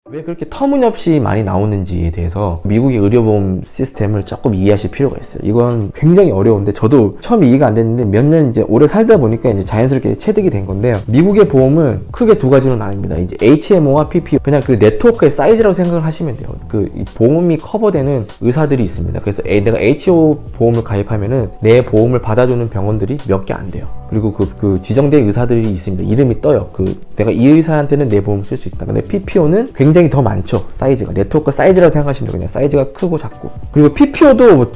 왜 그렇게 터무니없이 많이 나오는지에 대해서 미국의 의료보험 시스템을 조금 이해하실 필요가 있어요. 이건 굉장히 어려운데 저도 처음 이해가 안 됐는데 몇 년 이제 오래 살다 보니까 이제 자연스럽게 체득이 된 건데요. 미국의 보험은 크게 두 가지로 나뉩니다. 이제 HMO와 PPO, 그냥 그 네트워크의 사이즈라고 생각을 하시면 돼요. 그 보험이 커버되는 의사들이 있습니다. 그래서 내가 HO 보험을 가입하면은 내 보험을 받아주는 병원들이 몇 개 안 돼요. 그리고 그 지정된 의사들이 있습니다. 이름이 떠요. 내가 이 의사한테는 내 보험을 쓸 수 있다. 근데 PPO는 굉장히 더 많죠. 사이즈가. 네트워크 사이즈라고 생각하시면 돼요. 그냥 사이즈가 크고 작고. 그리고 PPO도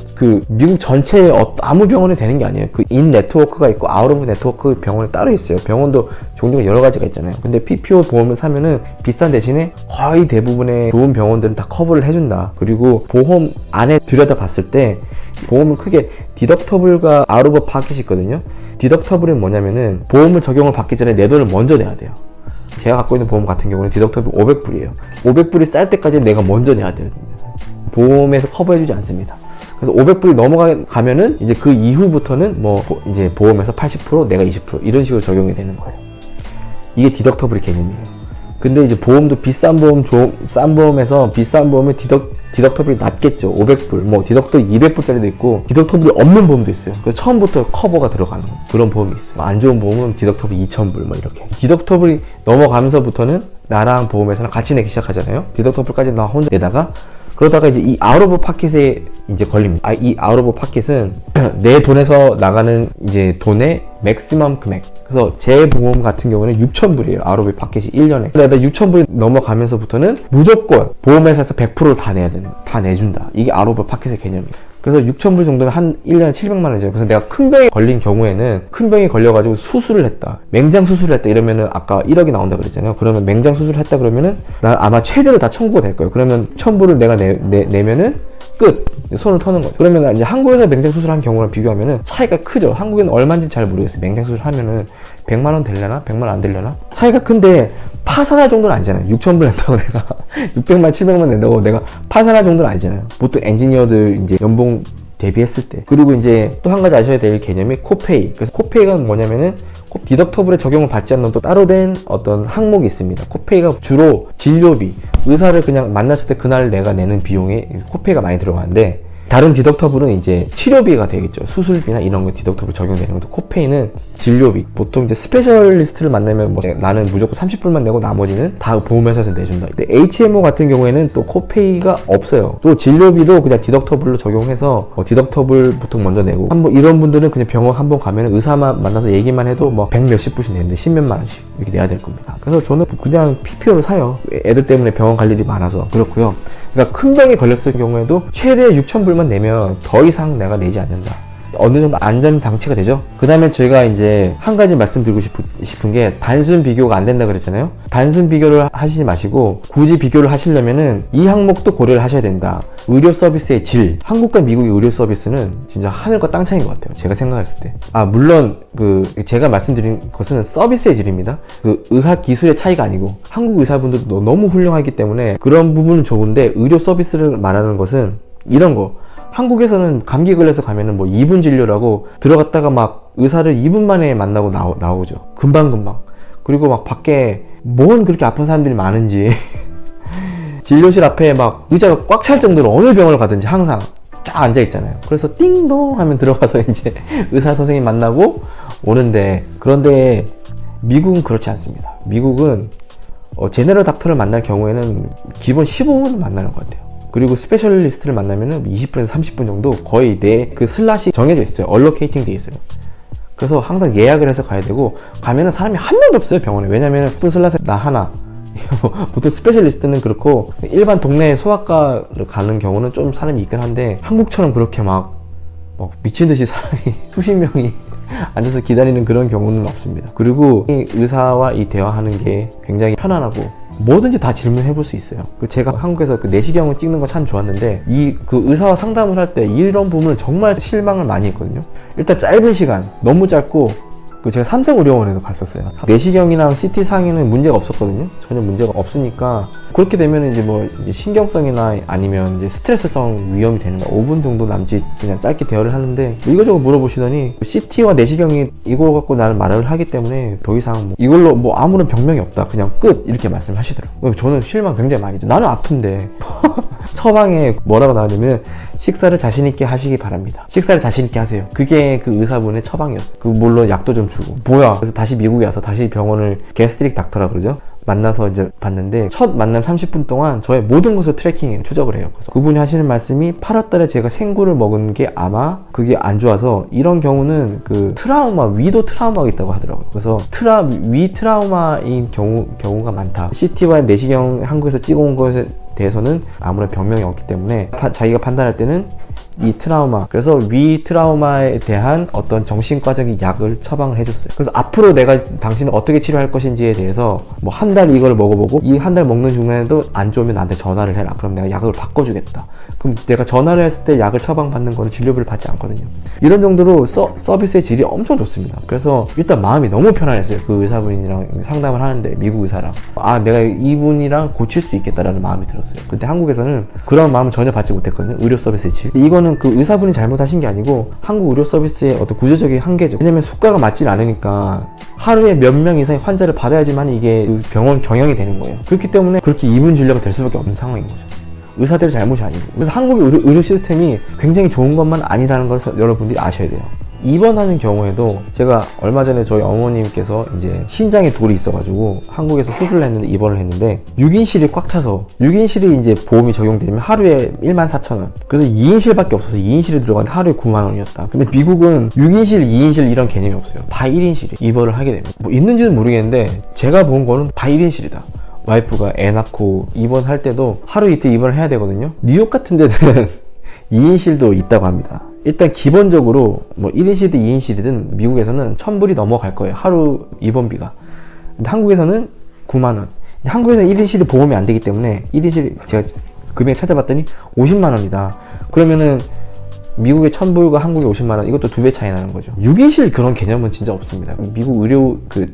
미국 전체에 아무 병원에 되는 게 아니에요. 인 네트워크가 있고 아웃 오브 네트워크 병원이 따로 있어요. 병원도 종류가 여러 가지가 있잖아요. 근데 PPO 보험을 사면은 비싼 대신에 거의 대부분의 좋은 병원들은 다 커버를 해준다. 그리고 보험 안에 들여다봤을 때 보험은 크게 디덕터블과 아웃 오브 파켓이 있거든요. 디덕터블은 뭐냐면은 보험을 적용을 받기 전에 내 돈을 먼저 내야 돼요. 제가 갖고 있는 보험 같은 경우는 디덕터블 500불이에요. 500불이 쌀 때까지 내가 먼저 내야 돼요. 보험에서 커버해주지 않습니다. 그래서 500불이 넘어가면은 이제 그 이후부터는 이제 보험에서 80% 내가 20% 이런 식으로 적용이 되는 거예요. 이게 디덕터블의 개념이에요. 근데 이제 보험도 비싼 보험, 싼 보험에서 비싼 보험은 디덕터블이 낮겠죠. 500불, 디덕터블 200불짜리도 있고, 디덕터블이 없는 보험도 있어요. 그래서 처음부터 커버가 들어가는 그런 보험이 있어요. 안 좋은 보험은 디덕터블 2000불, 이렇게. 디덕터블이 넘어가면서부터는 나랑 보험회사랑 같이 내기 시작하잖아요. 디덕터블까지 나 혼자 내다가, 그러다가 이제 이 아웃 오브 파켓에 이제 걸립니다. 이 아웃 오브 파켓은 내 돈에서 나가는 이제 돈의 맥시멈 금액. 그래서 제 보험 같은 경우는 6,000불이에요. 아웃 오브 파켓이 1년에. 그러다 6,000불이 넘어가면서부터는 무조건 보험회사에서 100%를 다 내야 되는, 다 내준다. 이게 아웃 오브 파켓의 개념이에요. 그래서 6,000불 정도면 한 1년에 700만 원이죠. 그래서 내가 큰 병에 걸린 경우에는 큰 병에 걸려가지고 수술을 했다. 맹장 수술을 했다. 이러면은 아까 1억이 나온다 그랬잖아요. 그러면 맹장 수술을 했다 그러면은 난 아마 최대로 다 청구가 될 거예요. 그러면 1,000불을 내가 내면은 끝! 손을 터는 거죠. 그러면 이제 한국에서 맹장 수술한 경우랑 비교하면은 차이가 크죠. 한국에는 얼마인지 잘 모르겠어요. 맹장 수술 하면은 100만원 되려나? 100만원 안 되려나? 차이가 큰데 파산할 정도는 아니잖아요. 6,000불 낸다고 내가 600만, 700만 낸다고 내가 파산할 정도는 아니잖아요. 보통 엔지니어들 이제 연봉 대비했을 때. 그리고 이제 또 한 가지 아셔야 될 개념이 코페이. 그래서 코페이가 뭐냐면은 디덕터블에 적용을 받지 않는 또 따로 된 어떤 항목이 있습니다. 코페이가 주로 진료비, 의사를 그냥 만났을 때 그날 내가 내는 비용에 코페이가 많이 들어가는데, 다른 디덕터블은 이제 치료비가 되겠죠. 수술비나 이런 거 디덕터블 적용되는 것도. 코페이는 진료비. 보통 이제 스페셜리스트를 만나면 나는 무조건 30불만 내고 나머지는 다 보험회사에서 내준다. 근데 HMO 같은 경우에는 또 코페이가 없어요. 또 진료비도 그냥 디덕터블로 적용해서 디덕터블 보통 먼저 내고, 이런 분들은 그냥 병원 한번 가면 의사만 만나서 얘기만 해도 100 몇십 불씩 내는데 10몇만 원씩 이렇게 내야 될 겁니다. 그래서 저는 그냥 PPO를 사요. 애들 때문에 병원 갈 일이 많아서 그렇고요. 그러니까 큰 병에 걸렸을 경우에도 최대 6,000불만 내면 더 이상 내가 내지 않는다. 어느 정도 안전 장치가 되죠. 그 다음에 저희가 이제 한 가지 말씀드리고 싶은 게, 단순 비교가 안 된다 그랬잖아요. 단순 비교를 하시지 마시고 굳이 비교를 하시려면은 이 항목도 고려를 하셔야 된다. 의료 서비스의 질. 한국과 미국의 의료 서비스는 진짜 하늘과 땅 차이인 것 같아요. 제가 생각했을 때. 물론 제가 말씀드린 것은 서비스의 질입니다. 의학 기술의 차이가 아니고, 한국 의사분들도 너무 훌륭하기 때문에 그런 부분은 좋은데, 의료 서비스를 말하는 것은 이런 거. 한국에서는 감기 걸려서 가면은 2분 진료라고 들어갔다가 의사를 2분 만에 만나고 나오죠. 금방금방. 그리고 밖에 뭔 그렇게 아픈 사람들이 많은지 진료실 앞에 의자가 꽉 찰 정도로 어느 병원을 가든지 항상 쫙 앉아있잖아요. 그래서 띵동 하면 들어가서 이제 의사 선생님 만나고 오는데, 그런데 미국은 그렇지 않습니다. 미국은 제너럴 닥터를 만날 경우에는 기본 15분은 만나는 것 같아요. 그리고 스페셜리스트를 만나면은 20분에서 30분 정도 거의 내 슬롯이 정해져 있어요. 얼로케이팅 돼 있어요. 그래서 항상 예약을 해서 가야 되고, 가면은 사람이 한 명도 없어요, 병원에. 왜냐면은 10분 슬롯에 나 하나. 보통 스페셜리스트는 그렇고, 일반 동네 소아과를 가는 경우는 좀 사람이 있긴 한데, 한국처럼 그렇게 미친 듯이 사람이 수십 명이 앉아서 기다리는 그런 경우는 없습니다. 그리고 이 의사와 이 대화하는 게 굉장히 편안하고, 뭐든지 다 질문해 볼 수 있어요. 제가 한국에서 내시경을 찍는 거 참 좋았는데, 의사와 상담을 할 때 이런 부분을 정말 실망을 많이 했거든요. 일단 짧은 시간, 너무 짧고, 그 제가 삼성의료원에도 갔었어요. 내시경이랑 CT 상에는 문제가 없었거든요. 전혀 문제가 없으니까 그렇게 되면 이제 뭐 이제 신경성이나 아니면 이제 스트레스성 위험이 되는 거 5분 정도 남짓 그냥 짧게 대화를 하는데 이거저거 물어보시더니 CT와 내시경이 이거 갖고 나는 말을 하기 때문에 더 이상 뭐 이걸로 뭐 아무런 병명이 없다. 그냥 끝 이렇게 말씀하시더라고요. 저는 실망 굉장히 많이 했죠. 나는 아픈데 처방에 뭐라고 나왔냐면 식사를 자신있게 하시기 바랍니다. 식사를 자신있게 하세요. 그게 그 의사분의 처방이었어요. 그 물론 약도 좀 주고 뭐야. 그래서 다시 미국에 와서 다시 병원을 게스트릭 닥터라 그러죠. 만나서 이제 봤는데 첫 만남 30분 동안 저의 모든 것을 트래킹해요. 추적을 해요. 그래서 그분이 하시는 말씀이 8월 달에 제가 생구를 먹은 게 아마 그게 안 좋아서 이런 경우는 그 트라우마, 위도 트라우마가 있다고 하더라고요. 그래서 위 트라우마인 경우가 많다. CT와 내시경 한국에서 찍어온 것에 대해서는 아무런 병명이 없기 때문에 자기가 판단할 때는 이 트라우마, 그래서 위 트라우마에 대한 어떤 정신과적인 약을 처방을 해줬어요. 그래서 앞으로 내가 당신을 어떻게 치료할 것인지에 대해서 뭐 한 달 이걸 먹어보고 이 한 달 먹는 중간에도 안 좋으면 나한테 전화를 해라. 그럼 내가 약을 바꿔주겠다. 그럼 내가 전화를 했을 때 약을 처방받는 거는 진료비를 받지 않거든요. 이런 정도로 서비스의 질이 엄청 좋습니다. 그래서 일단 마음이 너무 편안했어요. 그 의사분이랑 상담을 하는데, 미국 의사랑. 아, 내가 이분이랑 고칠 수 있겠다라는 마음이 들었어요. 근데 한국에서는 그런 마음을 전혀 받지 못했거든요. 의료 서비스의 질. 이거는 그 의사분이 잘못하신 게 아니고 한국 의료 서비스의 어떤 구조적인 한계죠. 왜냐면 수가가 맞질 않으니까 하루에 몇 명 이상의 환자를 받아야지만 이게 그 병원 경영이 되는 거예요. 그렇기 때문에 그렇게 이분 진료가 될 수밖에 없는 상황인 거죠. 의사들의 잘못이 아니고. 그래서 한국의 의료 시스템이 굉장히 좋은 것만 아니라는 걸 여러분들이 아셔야 돼요. 입원하는 경우에도 제가 얼마 전에 저희 어머님께서 이제 신장에 돌이 있어가지고 한국에서 수술을 했는데 입원을 했는데 6인실이 꽉 차서 6인실이 이제 보험이 적용되면 하루에 14,000원. 그래서 2인실밖에 없어서 2인실에 들어갔는데 하루에 9만원이었다. 근데 미국은 6인실, 2인실 이런 개념이 없어요. 다 1인실이 입원을 하게 됩니다. 뭐 있는지는 모르겠는데 제가 본 거는 다 1인실이다. 와이프가 애 낳고 입원할 때도 하루 이틀 입원을 해야 되거든요. 뉴욕 같은 데는 2인실도 있다고 합니다. 일단 기본적으로 뭐 1인실이든 2인실이든 미국에서는 1,000불이 넘어갈 거예요. 하루 입원비가. 근데 한국에서는 9만원. 한국에서는 1인실이 보험이 안 되기 때문에 1인실 제가 금액 찾아봤더니 50만원이다. 그러면은 미국의 1,000불과 한국의 50만원, 이것도 2배 차이 나는 거죠. 6인실 그런 개념은 진짜 없습니다. 미국 의료 그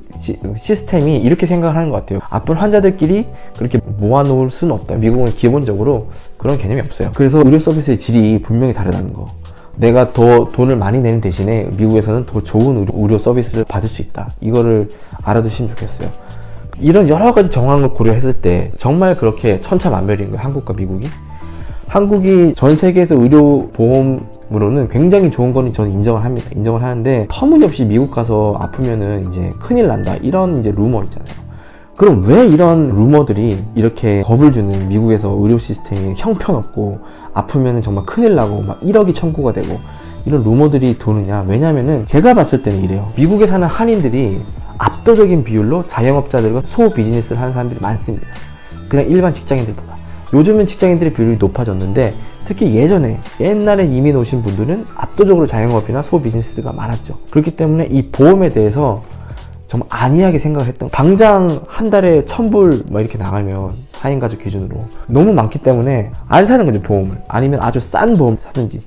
시스템이 이렇게 생각을 하는 것 같아요. 아픈 환자들끼리 그렇게 모아놓을 수는 없다. 미국은 기본적으로 그런 개념이 없어요. 그래서 의료 서비스의 질이 분명히 다르다는 거. 내가 더 돈을 많이 내는 대신에 미국에서는 더 좋은 의료 서비스를 받을 수 있다. 이거를 알아두시면 좋겠어요. 이런 여러 가지 정황을 고려했을 때 정말 그렇게 천차만별인 거예요. 한국과 미국이. 한국이 전 세계에서 의료보험으로는 굉장히 좋은 거는 저는 인정을 합니다. 인정을 하는데 터무니없이 미국 가서 아프면은 이제 큰일 난다. 이런 이제 루머 있잖아요. 그럼 왜 이런 루머들이 이렇게 겁을 주는 미국에서 의료 시스템이 형편없고 아프면은 정말 큰일 나고 막 1억이 청구가 되고 이런 루머들이 도느냐. 왜냐면은 제가 봤을 때는 이래요. 미국에 사는 한인들이 압도적인 비율로 자영업자들과 소비즈니스를 하는 사람들이 많습니다. 그냥 일반 직장인들보다. 요즘은 직장인들의 비율이 높아졌는데 특히 옛날에 이민 오신 분들은 압도적으로 자영업이나 소비즈니스가 많았죠. 그렇기 때문에 이 보험에 대해서 정말 안이하게 생각을 했던, 당장 한 달에 1,000불 막 이렇게 나가면 4인 가족 기준으로 너무 많기 때문에 안 사는 거죠, 보험을. 아니면 아주 싼 보험 사든지.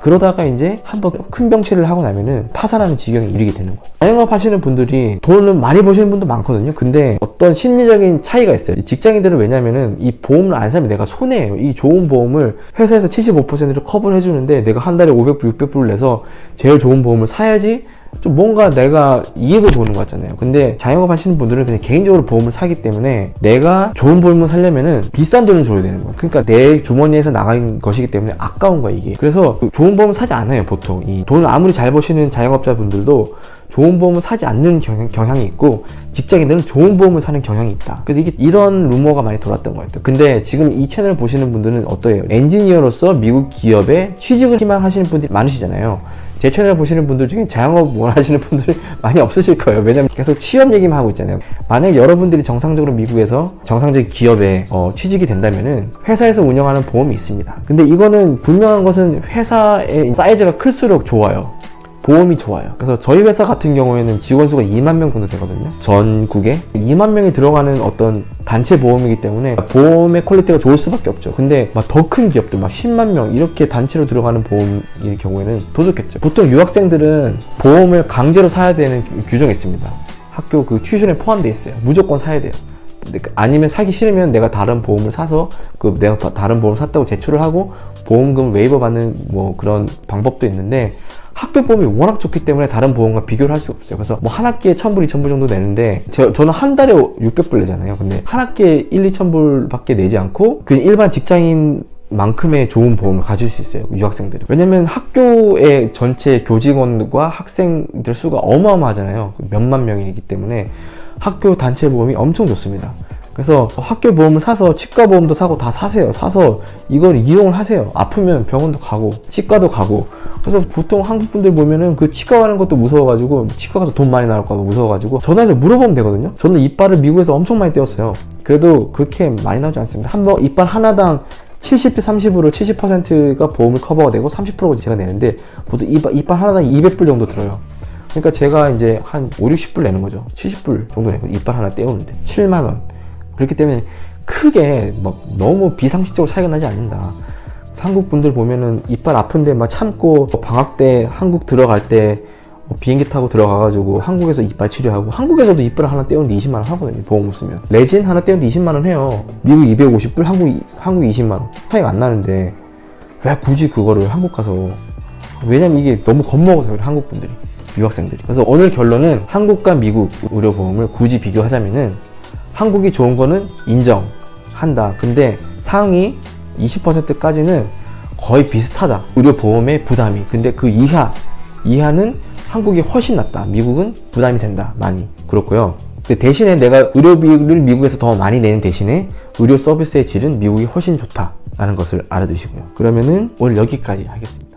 그러다가 이제 한번 큰 병치를 하고 나면은 파산하는 지경에 이르게 되는 거예요. 자영업 하시는 분들이 돈을 많이 버시는 분도 많거든요. 근데 어떤 심리적인 차이가 있어요. 직장인들은 왜냐면은 이 보험을 안 사면 내가 손해예요. 이 좋은 보험을 회사에서 75%를 커버를 해주는데 내가 한 달에 500불, 600불을 내서 제일 좋은 보험을 사야지 좀 뭔가 내가 이익을 보는 것 같잖아요. 근데 자영업 하시는 분들은 그냥 개인적으로 보험을 사기 때문에 내가 좋은 보험을 사려면은 비싼 돈을 줘야 되는 거예요. 그러니까 내 주머니에서 나간 것이기 때문에 아까운 거야, 이게. 그래서 좋은 보험을 사지 않아요, 보통. 이 돈을 아무리 잘 버시는 자영업자 분들도 좋은 보험을 사지 않는 경향이 있고, 직장인들은 좋은 보험을 사는 경향이 있다. 그래서 이런 루머가 많이 돌았던 것 같아요. 근데 지금 이 채널을 보시는 분들은 어떠해요? 엔지니어로서 미국 기업에 취직을 희망하시는 분들이 많으시잖아요. 제 채널 보시는 분들 중에 자영업 원하시는 분들이 많이 없으실 거예요. 왜냐면 계속 취업 얘기만 하고 있잖아요. 만약에 여러분들이 정상적으로 미국에서 정상적인 기업에 취직이 된다면은 회사에서 운영하는 보험이 있습니다. 근데 이거는 분명한 것은 회사의 사이즈가 클수록 좋아요. 보험이 좋아요. 그래서 저희 회사 같은 경우에는 직원 수가 2만 명 정도 되거든요. 전국에 2만 명이 들어가는 어떤 단체 보험이기 때문에 보험의 퀄리티가 좋을 수밖에 없죠. 근데 막 더 큰 기업들 막 10만 명 이렇게 단체로 들어가는 보험일 경우에는 더 좋겠죠. 보통 유학생들은 보험을 강제로 사야 되는 규정이 있습니다. 학교 그 튜션에 포함되어 있어요. 무조건 사야 돼요. 아니면 사기 싫으면 내가 다른 보험을 사서 내가 다른 보험을 샀다고 제출을 하고 보험금 웨이버 받는 뭐 그런 방법도 있는데, 학교 보험이 워낙 좋기 때문에 다른 보험과 비교를 할 수가 없어요. 그래서 뭐 한 학기에 1,000불, 2,000불 정도 내는데 저는 한 달에 600불 내잖아요. 근데 한 학기에 1, 2,000불 밖에 내지 않고 그냥 일반 직장인 만큼의 좋은 보험을 가질 수 있어요, 유학생들은. 왜냐면 학교의 전체 교직원과 학생들 수가 어마어마하잖아요. 몇만 명이기 때문에 학교 단체 보험이 엄청 좋습니다. 그래서 학교 보험을 사서 치과 보험도 사고 다 사세요. 사서 이걸 이용을 하세요. 아프면 병원도 가고 치과도 가고. 그래서 보통 한국 분들 보면은 그 치과 가는 것도 무서워가지고, 치과 가서 돈 많이 나올까 봐 무서워가지고 전화해서 물어보면 되거든요. 저는 이빨을 미국에서 엄청 많이 떼었어요. 그래도 그렇게 많이 나오지 않습니다. 한번 이빨 하나당 70대 30으로 70%가 보험을 커버가 되고 30%가 제가 내는데, 보통 이빨 하나당 200불 정도 들어요. 그러니까 제가 이제 한 5, 60불 내는 거죠. 70불 정도 내고 이빨 하나 떼우는데 7만원. 그렇기 때문에 크게 막 너무 비상식적으로 차이가 나지 않는다. 한국 분들 보면은 이빨 아픈데 막 참고 방학 때 한국 들어갈 때 비행기 타고 들어가가지고 한국에서 이빨 치료하고, 한국에서도 이빨 하나 떼우는데 20만원 하거든요. 보험 쓰면. 레진 하나 떼우는데 20만원 해요. 미국 250불, 한국 20만원. 차이가 안 나는데 왜 굳이 그거를 한국 가서, 왜냐면 이게 너무 겁먹어서 그래, 한국 분들이, 유학생들이. 그래서 오늘 결론은 한국과 미국 의료보험을 굳이 비교하자면은 한국이 좋은 거는 인정한다. 근데 상위 20%까지는 거의 비슷하다, 의료보험의 부담이. 근데 그 이하는 한국이 훨씬 낫다. 미국은 부담이 된다, 많이. 그렇고요. 근데 대신에 내가 의료비를 미국에서 더 많이 내는 대신에 의료 서비스의 질은 미국이 훨씬 좋다 라는 것을 알아두시고요. 그러면은 오늘 여기까지 하겠습니다.